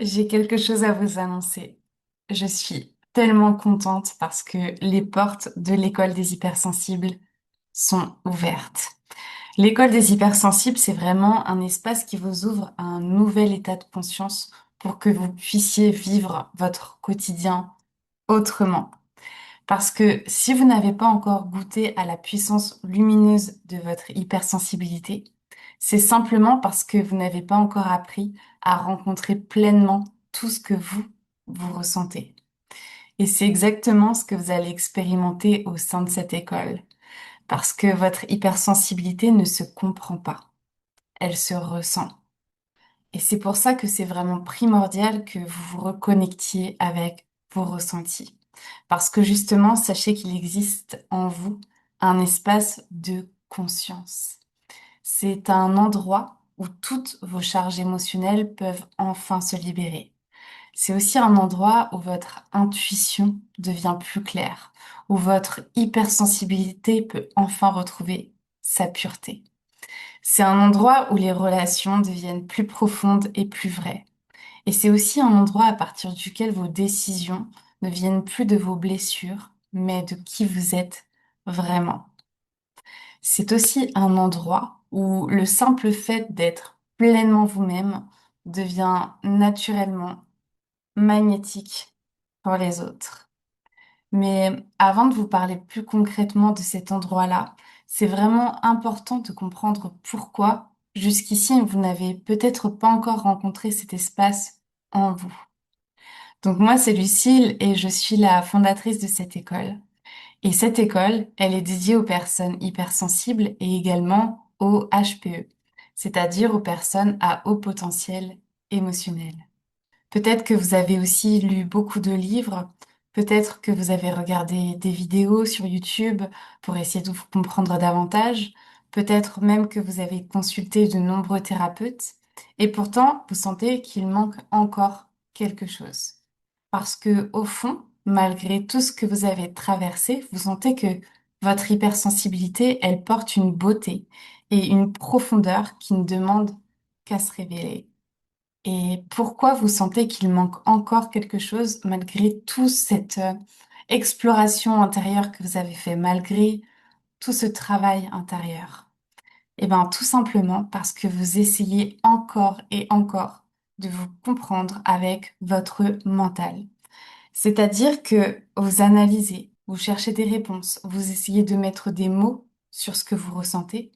J'ai quelque chose à vous annoncer. Je suis tellement contente parce que les portes de l'école des hypersensibles sont ouvertes. L'école des hypersensibles, c'est vraiment un espace qui vous ouvre à un nouvel état de conscience pour que vous puissiez vivre votre quotidien autrement. Parce que si vous n'avez pas encore goûté à la puissance lumineuse de votre hypersensibilité, c'est simplement parce que vous n'avez pas encore appris à rencontrer pleinement tout ce que vous ressentez. Et c'est exactement ce que vous allez expérimenter au sein de cette école. Parce que votre hypersensibilité ne se comprend pas, elle se ressent. Et c'est pour ça que c'est vraiment primordial que vous vous reconnectiez avec vos ressentis. Parce que justement, sachez qu'il existe en vous un espace de conscience. C'est un endroit où toutes vos charges émotionnelles peuvent enfin se libérer. C'est aussi un endroit où votre intuition devient plus claire, où votre hypersensibilité peut enfin retrouver sa pureté. C'est un endroit où les relations deviennent plus profondes et plus vraies. Et c'est aussi un endroit à partir duquel vos décisions ne viennent plus de vos blessures, mais de qui vous êtes vraiment. C'est aussi un endroit où le simple fait d'être pleinement vous-même devient naturellement magnétique pour les autres. Mais avant de vous parler plus concrètement de cet endroit-là, c'est vraiment important de comprendre pourquoi jusqu'ici vous n'avez peut-être pas encore rencontré cet espace en vous. Donc moi, c'est Lucille et je suis la fondatrice de cette école. Et cette école, elle est dédiée aux personnes hypersensibles et également aux HPE, c'est-à-dire aux personnes à haut potentiel émotionnel. Peut-être que vous avez aussi lu beaucoup de livres, peut-être que vous avez regardé des vidéos sur YouTube pour essayer de vous comprendre davantage, peut-être même que vous avez consulté de nombreux thérapeutes, et pourtant vous sentez qu'il manque encore quelque chose. Parce que, au fond, malgré tout ce que vous avez traversé, vous sentez que votre hypersensibilité, elle porte une beauté et une profondeur qui ne demandent qu'à se révéler. Et pourquoi vous sentez qu'il manque encore quelque chose malgré toute cette exploration intérieure que vous avez fait, malgré tout ce travail intérieur? Eh bien, tout simplement parce que vous essayez encore et encore de vous comprendre avec votre mental. C'est-à-dire que vous analysez, vous cherchez des réponses, vous essayez de mettre des mots sur ce que vous ressentez,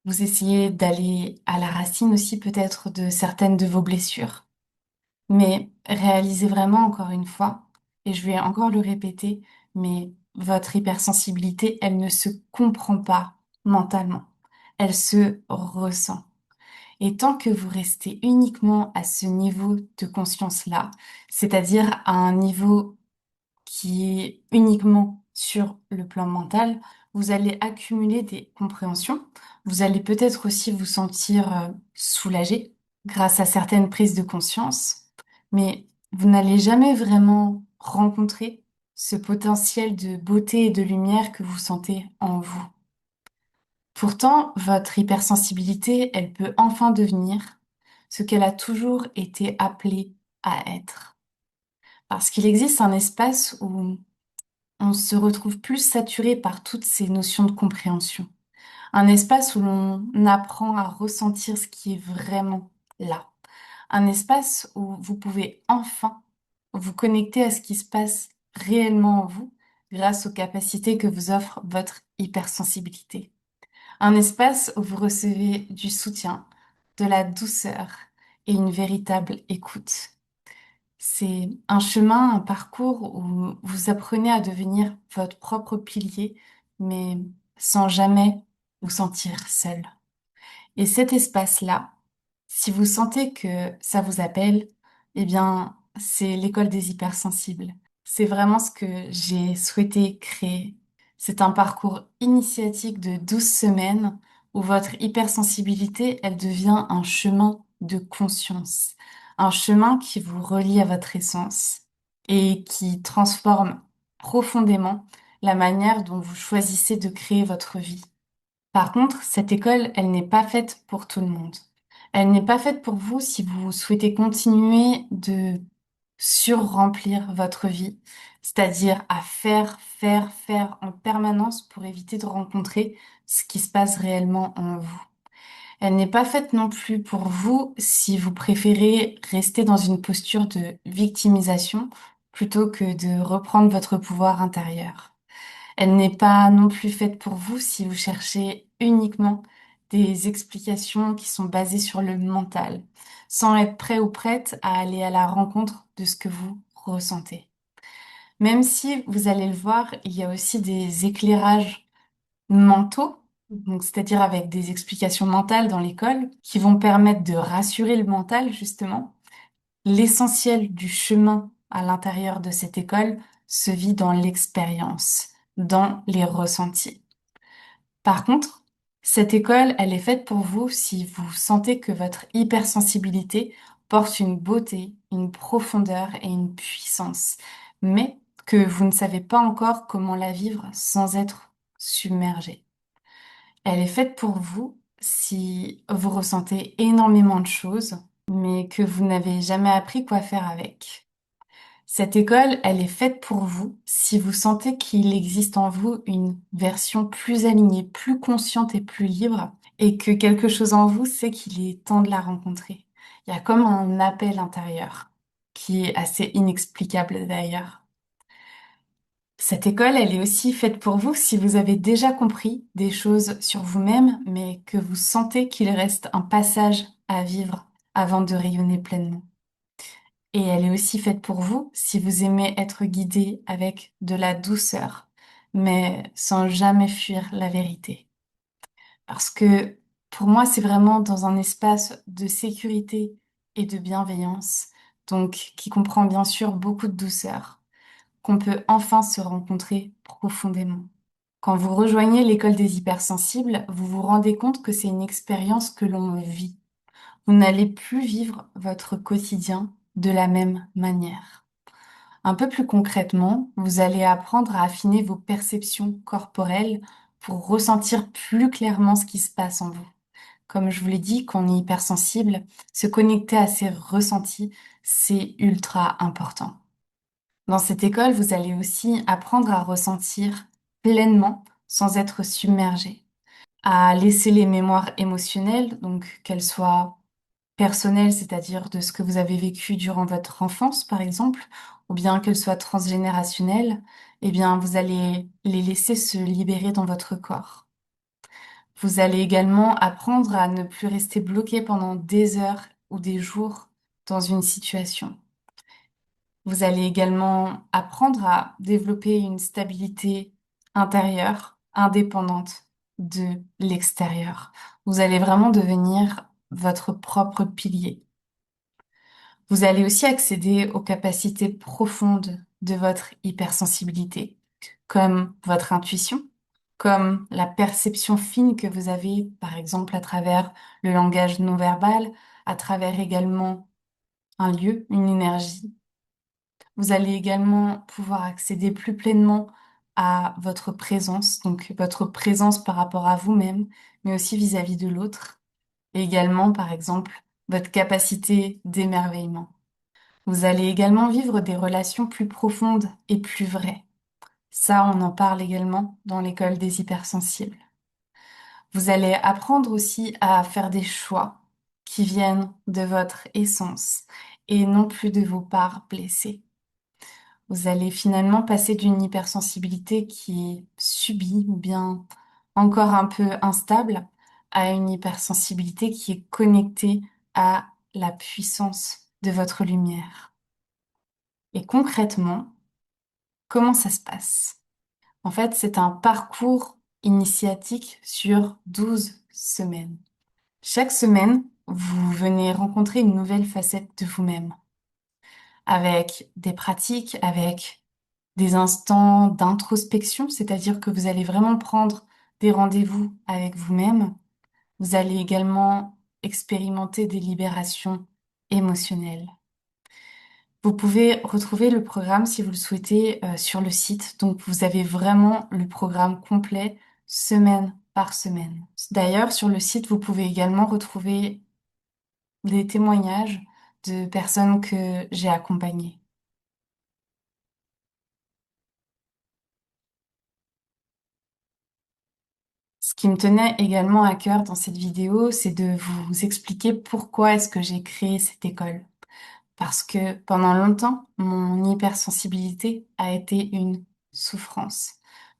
vous essayez d'aller à la racine aussi peut-être de certaines de vos blessures. Mais réalisez vraiment encore une fois, et je vais encore le répéter, mais votre hypersensibilité, elle ne se comprend pas mentalement. Elle se ressent. Et tant que vous restez uniquement à ce niveau de conscience-là, c'est-à-dire à un niveau qui est uniquement sur le plan mental, vous allez accumuler des compréhensions. Vous allez peut-être aussi vous sentir soulagé grâce à certaines prises de conscience, mais vous n'allez jamais vraiment rencontrer ce potentiel de beauté et de lumière que vous sentez en vous. Pourtant, votre hypersensibilité, elle peut enfin devenir ce qu'elle a toujours été appelée à être. Parce qu'il existe un espace où on se retrouve plus saturé par toutes ces notions de compréhension. Un espace où l'on apprend à ressentir ce qui est vraiment là. Un espace où vous pouvez enfin vous connecter à ce qui se passe réellement en vous grâce aux capacités que vous offre votre hypersensibilité. Un espace où vous recevez du soutien, de la douceur et une véritable écoute. C'est un chemin, un parcours où vous apprenez à devenir votre propre pilier, mais sans jamais vous sentir seul. Et cet espace-là, si vous sentez que ça vous appelle, eh bien, c'est l'école des hypersensibles. C'est vraiment ce que j'ai souhaité créer. C'est un parcours initiatique de 12 semaines où votre hypersensibilité, elle devient un chemin de conscience, un chemin qui vous relie à votre essence et qui transforme profondément la manière dont vous choisissez de créer votre vie. Par contre, cette école, elle n'est pas faite pour tout le monde. Elle n'est pas faite pour vous si vous souhaitez continuer de surremplir votre vie, c'est-à-dire à faire, faire, faire en permanence pour éviter de rencontrer ce qui se passe réellement en vous. Elle n'est pas faite non plus pour vous si vous préférez rester dans une posture de victimisation plutôt que de reprendre votre pouvoir intérieur. Elle n'est pas non plus faite pour vous si vous cherchez uniquement des explications qui sont basées sur le mental, sans être prêt ou prête à aller à la rencontre de ce que vous ressentez. Même si vous allez le voir, il y a aussi des éclairages mentaux, donc c'est-à-dire avec des explications mentales dans l'école, qui vont permettre de rassurer le mental, justement. L'essentiel du chemin à l'intérieur de cette école se vit dans l'expérience, dans les ressentis. Par contre, cette école, elle est faite pour vous si vous sentez que votre hypersensibilité porte une beauté, une profondeur et une puissance, mais que vous ne savez pas encore comment la vivre sans être submergé. Elle est faite pour vous si vous ressentez énormément de choses, mais que vous n'avez jamais appris quoi faire avec. Cette école, elle est faite pour vous si vous sentez qu'il existe en vous une version plus alignée, plus consciente et plus libre, et que quelque chose en vous sait qu'il est temps de la rencontrer. Il y a comme un appel intérieur, qui est assez inexplicable d'ailleurs. Cette école, elle est aussi faite pour vous si vous avez déjà compris des choses sur vous-même, mais que vous sentez qu'il reste un passage à vivre avant de rayonner pleinement. Et elle est aussi faite pour vous si vous aimez être guidé avec de la douceur, mais sans jamais fuir la vérité. Parce que pour moi, c'est vraiment dans un espace de sécurité et de bienveillance, donc qui comprend bien sûr beaucoup de douceur, qu'on peut enfin se rencontrer profondément. Quand vous rejoignez l'école des hypersensibles, vous vous rendez compte que c'est une expérience que l'on vit. Vous n'allez plus vivre votre quotidien de la même manière. Un peu plus concrètement, vous allez apprendre à affiner vos perceptions corporelles pour ressentir plus clairement ce qui se passe en vous. Comme je vous l'ai dit, quand on est hypersensible, se connecter à ses ressentis, c'est ultra important. Dans cette école, vous allez aussi apprendre à ressentir pleinement sans être submergé, à laisser les mémoires émotionnelles, donc qu'elles soient personnelles, c'est-à-dire de ce que vous avez vécu durant votre enfance, par exemple, ou bien qu'elles soient transgénérationnelles, eh bien, vous allez les laisser se libérer dans votre corps. Vous allez également apprendre à ne plus rester bloqué pendant des heures ou des jours dans une situation. Vous allez également apprendre à développer une stabilité intérieure, indépendante de l'extérieur. Vous allez vraiment devenir votre propre pilier. Vous allez aussi accéder aux capacités profondes de votre hypersensibilité, comme votre intuition, comme la perception fine que vous avez, par exemple, à travers le langage non verbal, à travers également un lieu, une énergie. Vous allez également pouvoir accéder plus pleinement à votre présence, donc votre présence par rapport à vous-même, mais aussi vis-à-vis de l'autre, et également, par exemple, votre capacité d'émerveillement. Vous allez également vivre des relations plus profondes et plus vraies. Ça, on en parle également dans l'école des hypersensibles. Vous allez apprendre aussi à faire des choix qui viennent de votre essence et non plus de vos parts blessées. Vous allez finalement passer d'une hypersensibilité qui est subie ou bien encore un peu instable à une hypersensibilité qui est connectée à la puissance de votre lumière. Et concrètement, comment ça se passe? En fait, c'est un parcours initiatique sur 12 semaines. Chaque semaine, vous venez rencontrer une nouvelle facette de vous-même, avec des pratiques, avec des instants d'introspection, c'est-à-dire que vous allez vraiment prendre des rendez-vous avec vous-même. Vous allez également expérimenter des libérations émotionnelles. Vous pouvez retrouver le programme si vous le souhaitez sur le site. Donc vous avez vraiment le programme complet semaine par semaine. D'ailleurs, sur le site, vous pouvez également retrouver des témoignages de personnes que j'ai accompagnées. Ce qui me tenait également à cœur dans cette vidéo, c'est de vous expliquer pourquoi est-ce que j'ai créé cette école. Parce que pendant longtemps, mon hypersensibilité a été une souffrance.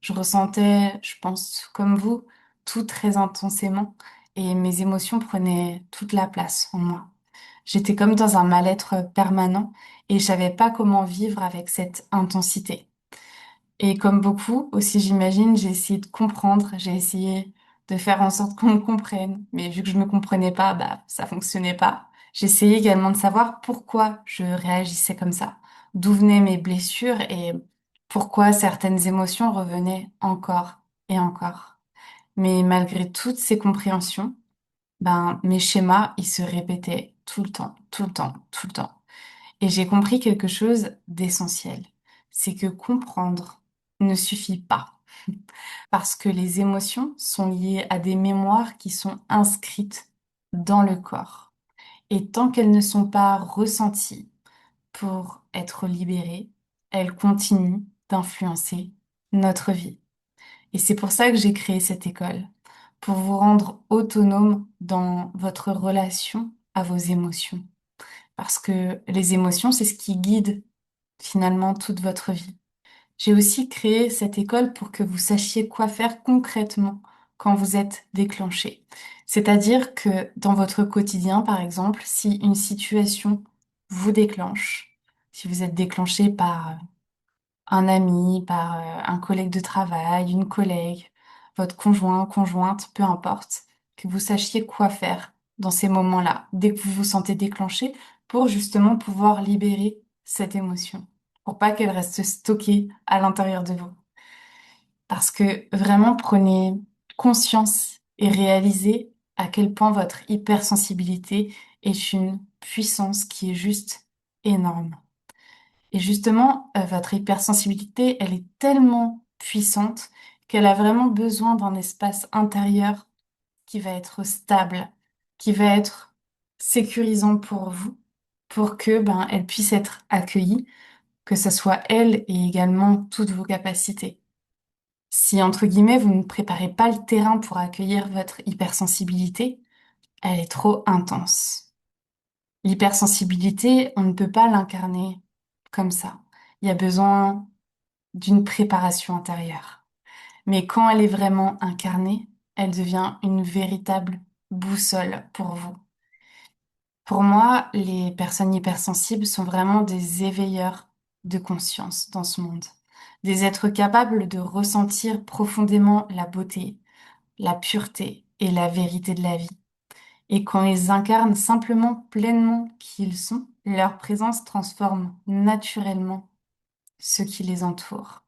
Je ressentais, je pense, comme vous, tout très intensément et mes émotions prenaient toute la place en moi. J'étais comme dans un mal-être permanent et je savais pas comment vivre avec cette intensité. Et comme beaucoup, aussi j'imagine, j'ai essayé de comprendre, j'ai essayé de faire en sorte qu'on me comprenne. Mais vu que je me comprenais pas, bah ça fonctionnait pas. J'essayais également de savoir pourquoi je réagissais comme ça, d'où venaient mes blessures et pourquoi certaines émotions revenaient encore et encore. Mais malgré toutes ces compréhensions, ben mes schémas, ils se répétaient tout le temps, tout le temps, tout le temps. Et j'ai compris quelque chose d'essentiel, c'est que comprendre ne suffit pas, parce que les émotions sont liées à des mémoires qui sont inscrites dans le corps. Et tant qu'elles ne sont pas ressenties pour être libérées, elles continuent d'influencer notre vie. Et c'est pour ça que j'ai créé cette école, pour vous rendre autonome dans votre relation à vos émotions. Parce que les émotions, c'est ce qui guide finalement toute votre vie. J'ai aussi créé cette école pour que vous sachiez quoi faire concrètement quand vous êtes déclenché. C'est-à-dire que dans votre quotidien, par exemple, si une situation vous déclenche, si vous êtes déclenché par un ami, par un collègue de travail, une collègue, votre conjoint, conjointe, peu importe, que vous sachiez quoi faire dans ces moments-là, dès que vous vous sentez déclenché, pour justement pouvoir libérer cette émotion, pour pas qu'elle reste stockée à l'intérieur de vous. Parce que vraiment prenez conscience et réalisez à quel point votre hypersensibilité est une puissance qui est juste énorme. Et justement, votre hypersensibilité, elle est tellement puissante qu'elle a vraiment besoin d'un espace intérieur qui va être stable, qui va être sécurisant pour vous, pour que ben elle puisse être accueillie, que ce soit elle et également toutes vos capacités. Si entre guillemets vous ne préparez pas le terrain pour accueillir votre hypersensibilité, elle est trop intense. L'hypersensibilité, on ne peut pas l'incarner comme ça. Il y a besoin d'une préparation intérieure. Mais quand elle est vraiment incarnée, elle devient une véritable boussole pour vous. Pour moi, les personnes hypersensibles sont vraiment des éveilleurs de conscience dans ce monde. Des êtres capables de ressentir profondément la beauté, la pureté et la vérité de la vie. Et quand ils incarnent simplement pleinement qui ils sont, leur présence transforme naturellement ce qui les entoure.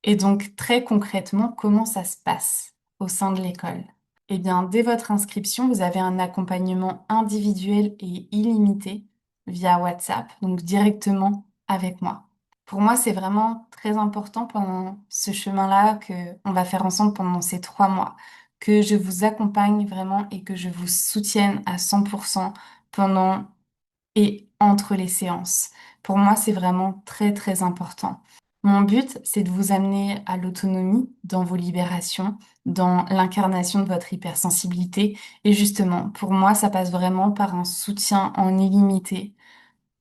Et donc, très concrètement, comment ça se passe au sein de l'école? Eh bien, dès votre inscription, vous avez un accompagnement individuel et illimité via WhatsApp, donc directement avec moi. Pour moi, c'est vraiment très important pendant ce chemin-là que on va faire ensemble pendant ces 3 mois, que je vous accompagne vraiment et que je vous soutienne à 100% pendant et entre les séances. Pour moi, c'est vraiment très, très important. Mon but, c'est de vous amener à l'autonomie dans vos libérations, dans l'incarnation de votre hypersensibilité. Et justement, pour moi, ça passe vraiment par un soutien en illimité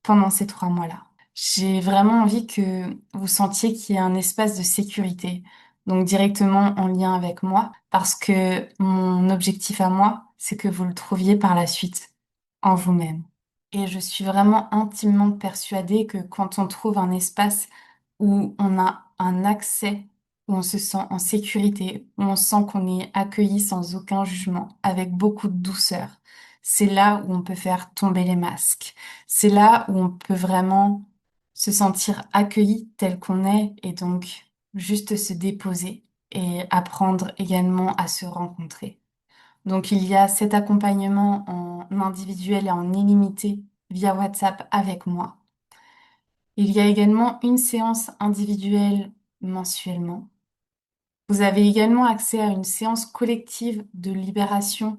pendant ces 3 mois-là. J'ai vraiment envie que vous sentiez qu'il y a un espace de sécurité, donc directement en lien avec moi, parce que mon objectif à moi, c'est que vous le trouviez par la suite en vous-même. Et je suis vraiment intimement persuadée que quand on trouve un espace où on a un accès, où on se sent en sécurité, où on sent qu'on est accueilli sans aucun jugement, avec beaucoup de douceur, c'est là où on peut faire tomber les masques. C'est là où on peut vraiment se sentir accueilli tel qu'on est et donc juste se déposer et apprendre également à se rencontrer. Donc il y a cet accompagnement en individuel et en illimité via WhatsApp avec moi. Il y a également une séance individuelle mensuellement. Vous avez également accès à une séance collective de libération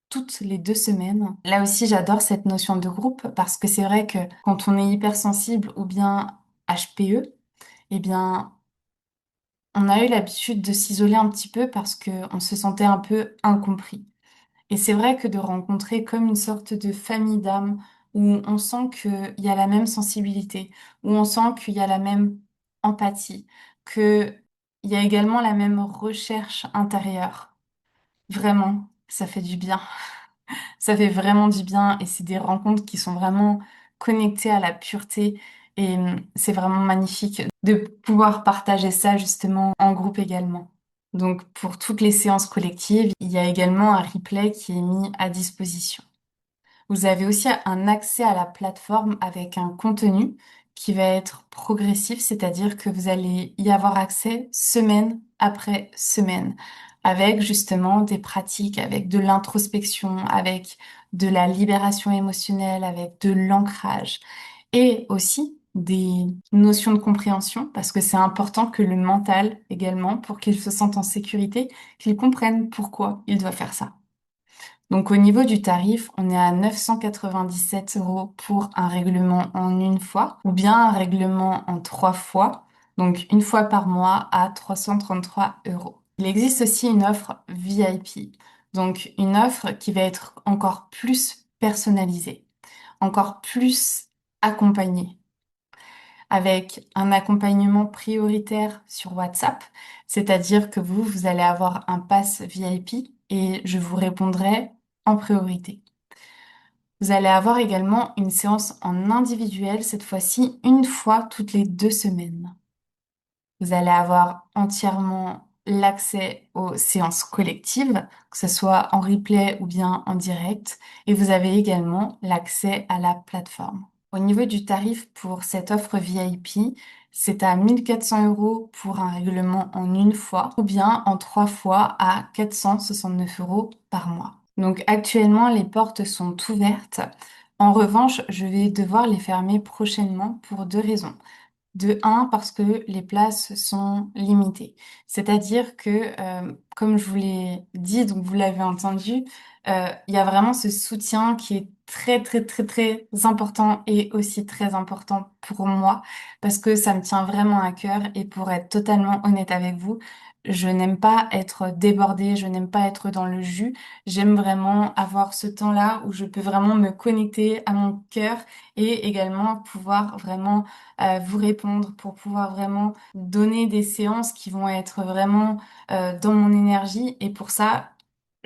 toutes les 2 semaines. Là aussi, j'adore cette notion de groupe parce que c'est vrai que quand on est hypersensible ou bien HPE, eh bien, on a eu l'habitude de s'isoler un petit peu parce qu'on se sentait un peu incompris. Et c'est vrai que de rencontrer comme une sorte de famille d'âmes où on sent qu'il y a la même sensibilité, où on sent qu'il y a la même empathie, qu'il y a également la même recherche intérieure. Vraiment, ça fait du bien. Ça fait vraiment du bien et c'est des rencontres qui sont vraiment connectées à la pureté et c'est vraiment magnifique de pouvoir partager ça justement en groupe également. Donc pour toutes les séances collectives, il y a également un replay qui est mis à disposition. Vous avez aussi un accès à la plateforme avec un contenu qui va être progressif, c'est-à-dire que vous allez y avoir accès semaine après semaine, avec justement des pratiques, avec de l'introspection, avec de la libération émotionnelle, avec de l'ancrage et aussi des notions de compréhension, parce que c'est important que le mental également, pour qu'il se sente en sécurité, qu'il comprenne pourquoi il doit faire ça. Donc au niveau du tarif, on est à 997 euros pour un règlement en une fois ou bien un règlement en 3 fois, donc une fois par mois à 333 euros. Il existe aussi une offre VIP, donc une offre qui va être encore plus personnalisée, encore plus accompagnée, avec un accompagnement prioritaire sur WhatsApp, c'est-à-dire que vous allez avoir un pass VIP et je vous répondrai en priorité. Vous allez avoir également une séance en individuel, cette fois-ci une fois toutes les 2 semaines. Vous allez avoir entièrement l'accès aux séances collectives, que ce soit en replay ou bien en direct, et vous avez également l'accès à la plateforme. Au niveau du tarif pour cette offre VIP, c'est à 1400 euros pour un règlement en une fois ou bien en 3 fois à 469 euros par mois. Donc actuellement, les portes sont ouvertes. En revanche, je vais devoir les fermer prochainement pour 2 raisons. De un, parce que les places sont limitées. C'est-à-dire que, comme je vous l'ai dit, donc vous l'avez entendu, il y a vraiment ce soutien qui est très, très, très, très important et aussi très important pour moi parce que ça me tient vraiment à cœur et pour être totalement honnête avec vous, je n'aime pas être débordée, je n'aime pas être dans le jus. J'aime vraiment avoir ce temps-là où je peux vraiment me connecter à mon cœur et également pouvoir vraiment vous répondre, pour pouvoir vraiment donner des séances qui vont être vraiment dans mon énergie. Et pour ça,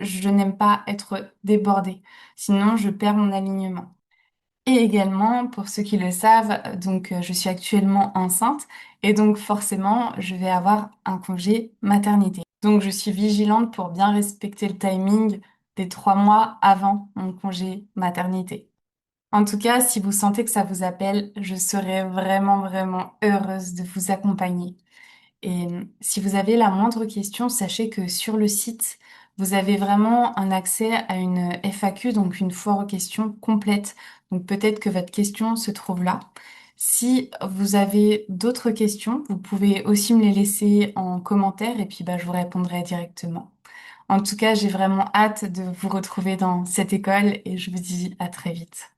je n'aime pas être débordée. Sinon, je perds mon alignement. Et également, pour ceux qui le savent, donc je suis actuellement enceinte et donc forcément, je vais avoir un congé maternité. Donc je suis vigilante pour bien respecter le timing des 3 mois avant mon congé maternité. En tout cas, si vous sentez que ça vous appelle, je serai vraiment, vraiment heureuse de vous accompagner. Et si vous avez la moindre question, sachez que sur le site, vous avez vraiment un accès à une FAQ, donc une foire aux questions complète. Donc peut-être que votre question se trouve là. Si vous avez d'autres questions, vous pouvez aussi me les laisser en commentaire et puis bah, je vous répondrai directement. En tout cas, j'ai vraiment hâte de vous retrouver dans cette école et je vous dis à très vite.